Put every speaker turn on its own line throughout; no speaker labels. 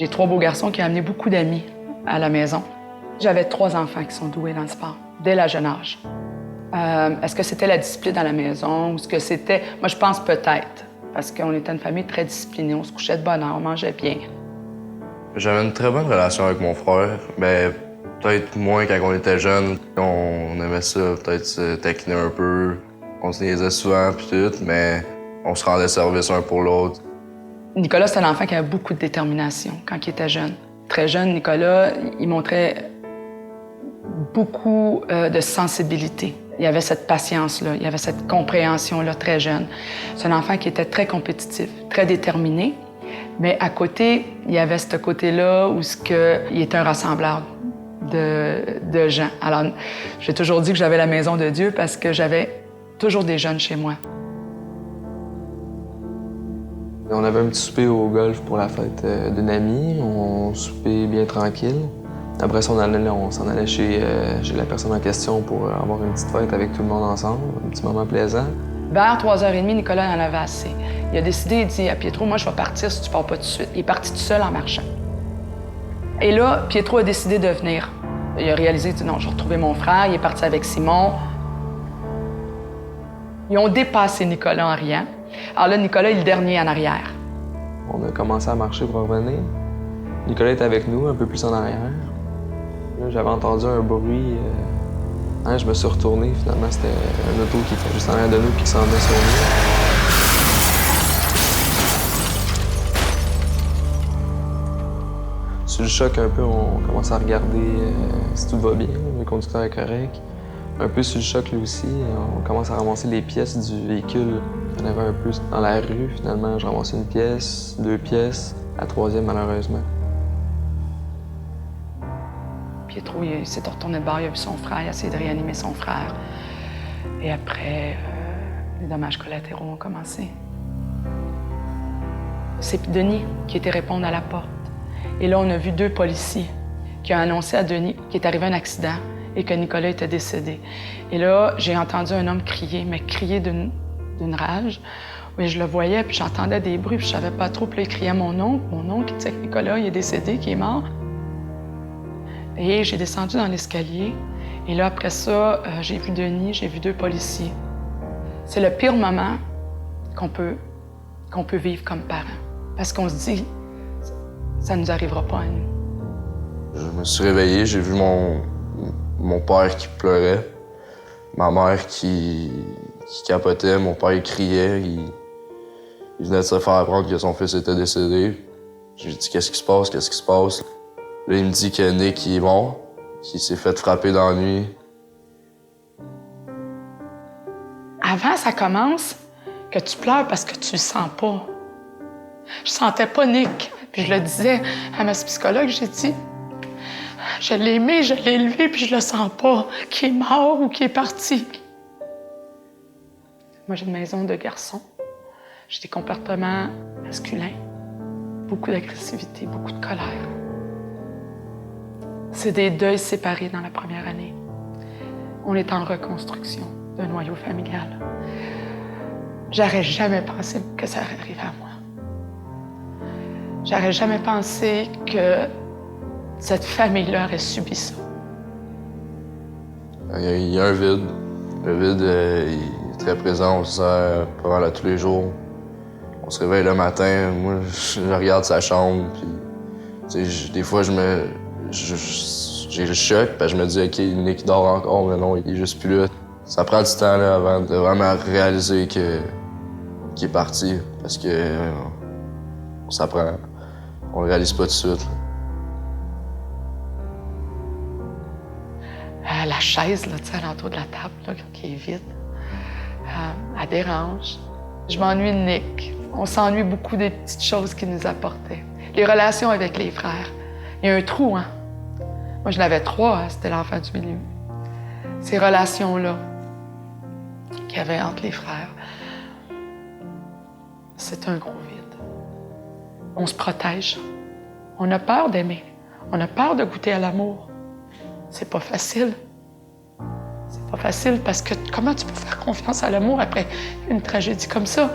J'ai 3 beaux garçons qui ont amené beaucoup d'amis à la maison. J'avais 3 enfants qui sont doués dans le sport, dès le jeune âge. Est-ce que c'était la discipline à la maison ou ce que c'était... Moi, je pense peut-être, parce qu'on était une famille très disciplinée. On se couchait de bonne heure, on mangeait bien.
J'avais une très bonne relation avec mon frère, mais peut-être moins quand on était jeunes. On aimait ça, peut-être se taquiner un peu. On se niaisait souvent puis tout, mais on se rendait service un pour l'autre.
Nicolas, c'était un enfant qui avait beaucoup de détermination quand il était jeune. Très jeune, Nicolas, il montrait beaucoup de sensibilité. Il y avait cette patience-là, il y avait cette compréhension-là très jeune. C'est un enfant qui était très compétitif, très déterminé, mais à côté, il y avait ce côté-là où il était un rassembleur de gens. Alors, j'ai toujours dit que j'avais la maison de Dieu parce que j'avais toujours des jeunes chez moi.
On avait un petit souper au golf pour la fête d'une amie. On soupait bien tranquille. Après ça, on s'en allait chez la personne en question pour avoir une petite fête avec tout le monde ensemble, un petit moment plaisant.
Vers 3h30, Nicolas en avait assez. Il a décidé, il dit à Pietro, moi, je vais partir si tu pars pas tout de suite. Il est parti tout seul en marchant. Et là, Pietro a décidé de venir. Il a réalisé, il dit, non, je vais retrouver mon frère. Il est parti avec Simon. Ils ont dépassé Nicolas en riant. Alors là, Nicolas est le dernier en arrière.
On a commencé à marcher pour revenir. Nicolas était avec nous, un peu plus en arrière. Là, j'avais entendu un bruit. Je me suis retourné. Finalement, c'était un auto qui était juste en arrière de nous puis qui s'en venait sur nous. Sur le choc, un peu, on commence à regarder si tout va bien. Le conducteur est correct. Un peu sur le choc, lui aussi, on commence à ramasser les pièces du véhicule. Il y en avait un peu dans la rue, finalement. Je ramassais une pièce, 2 pièces, la 3e, malheureusement.
Pietro, il s'est retourné de bord, il a vu son frère, il a essayé de réanimer son frère. Et après, les dommages collatéraux ont commencé. C'est Denis qui était répondre à la porte. Et là, on a vu 2 policiers qui ont annoncé à Denis qu'il est arrivé un accident et que Nicolas était décédé. Et là, j'ai entendu un homme crier, mais crier d'une rage. Oui, je le voyais, puis j'entendais des bruits, puis je savais pas trop. Puis là, il criait mon oncle, il disait que Nicolas, il est décédé, qu'il est mort. Et j'ai descendu dans l'escalier. Et là, après ça, j'ai vu Denis, j'ai vu 2 policiers. C'est le pire moment qu'on peut vivre comme parents. Parce qu'on se dit, ça ne nous arrivera pas à nous.
Je me suis réveillé, j'ai vu mon père qui pleurait, ma mère qui capotait, mon père il criait, il venait de se faire apprendre que son fils était décédé. J'ai dit « Qu'est-ce qui se passe? Qu'est-ce qui se passe? » Là, il me dit que Nick il est mort, qu'il s'est fait frapper dans la nuit.
Avant, ça commence que tu pleures parce que tu le sens pas. Je sentais pas Nick. Puis je le disais à ma psychologue, j'ai dit, je l'ai aimé, je l'ai élevé, puis je le sens pas, qu'il est mort ou qu'il est parti. Moi, j'ai une maison de garçons. J'ai des comportements masculins, beaucoup d'agressivité, beaucoup de colère. C'est des deuils séparés dans la première année. On est en reconstruction d'un noyau familial. J'aurais jamais pensé que ça arriverait à moi. J'aurais jamais pensé que cette famille-là aurait subi ça.
Il y a un vide. Le vide il est très présent, on se sert pas mal à tous les jours. On se réveille le matin, moi je regarde sa chambre, puis des fois j'ai le choc, puis je me dis « OK, Nick dort encore, mais non, il est juste plus là. » Ça prend du temps là, avant de vraiment réaliser qu'il est parti, parce que ça prend... On le réalise pas tout de suite.
La chaise, là, à l'entour de la table, là, qui est vide, elle dérange. Je m'ennuie de Nick. On s'ennuie beaucoup des petites choses qu'il nous apportait. Les relations avec les frères. Il y a un trou, hein? Moi, je l'avais 3, hein? C'était l'enfant du milieu. Ces relations-là qu'il y avait entre les frères, c'est un gros vide. On se protège. On a peur d'aimer. On a peur de goûter à l'amour. C'est pas facile. C'est pas facile parce que comment tu peux faire confiance à l'amour après une tragédie comme ça?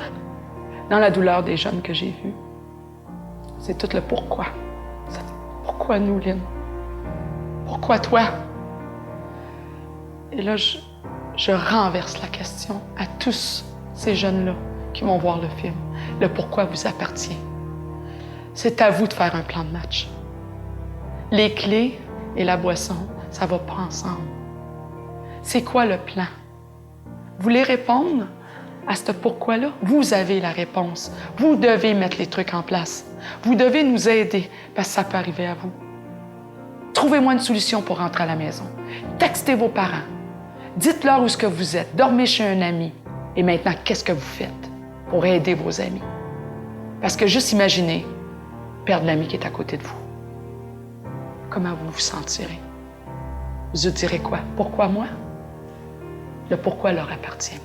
Dans la douleur des jeunes que j'ai vus, c'est tout le pourquoi. Pourquoi nous, Lynn? Pourquoi toi? Et là, je renverse la question à tous ces jeunes-là qui vont voir le film. Le pourquoi vous appartient. C'est à vous de faire un plan de match. Les clés et la boisson, ça va pas ensemble. C'est quoi le plan? Vous voulez répondre à ce pourquoi-là? Vous avez la réponse. Vous devez mettre les trucs en place. Vous devez nous aider parce que ça peut arriver à vous. Trouvez-moi une solution pour rentrer à la maison. Textez vos parents. Dites-leur où est-ce que vous êtes. Dormez chez un ami. Et maintenant, qu'est-ce que vous faites pour aider vos amis? Parce que juste imaginez perdre l'ami qui est à côté de vous. Comment vous vous sentirez? Vous vous direz quoi? Pourquoi moi? Le pourquoi leur appartient.